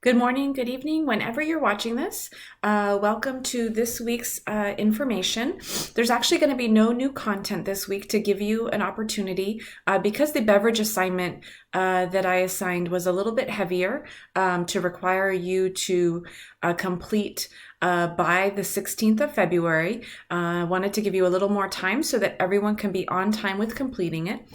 Good morning, good evening, whenever you're watching this. Welcome to this week's information. There's actually going to be no new content this week to give you an opportunity because the beverage assignment that I assigned was a little bit heavier to require you to complete by the 16th of February. I wanted to give you a little more time so that everyone can be on time with completing it.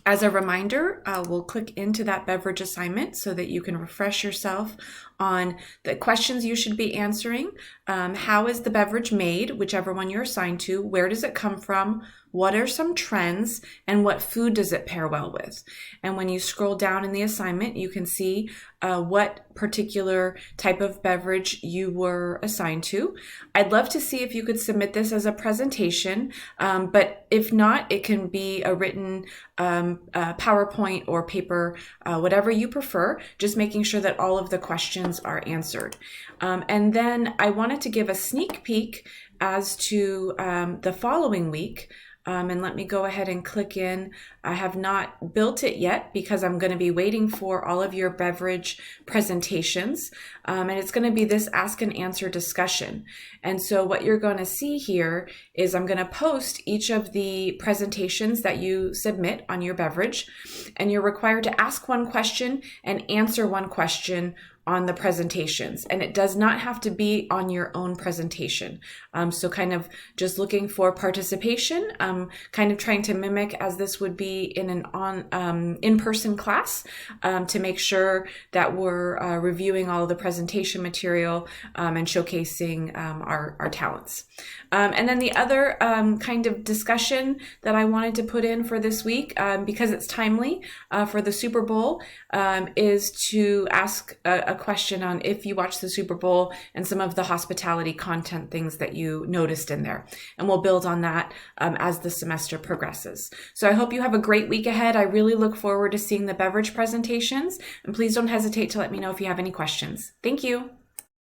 As a reminder, we'll click into that beverage assignment so that you can refresh yourself on the questions you should be answering. How is the beverage made, whichever one you're assigned to? Where does it come from? What are some trends? And what food does it pair well with? And when you scroll down in the assignment, you can see what particular type of beverage you were assigned to. I'd love to see if you could submit this as a presentation, but if not, it can be a written PowerPoint or paper, whatever you prefer, just making sure that all of the questions are answered. And then I wanted to give a sneak peek as to the following week. And let me go ahead and click in. I have not built it yet because I'm going to be waiting for all of your beverage presentations. And it's going to be this ask and answer discussion. And so what you're going to see here is I'm going to post each of the presentations that you submit on your beverage. And you're required to ask one question and answer one question on the presentations, and it does not have to be on your own presentation. So kind of just looking for participation, kind of trying to mimic as this would be in an in-person class to make sure that we're reviewing all of the presentation material and showcasing our talents. And then the other kind of discussion that I wanted to put in for this week, because it's timely for the Super Bowl, is to ask a question on if you watched the Super Bowl and some of the hospitality content things that you noticed in there. And we'll build on that as the semester progresses. So I hope you have a great week ahead. I really look forward to seeing the beverage presentations, and please don't hesitate to let me know if you have any questions. Thank you.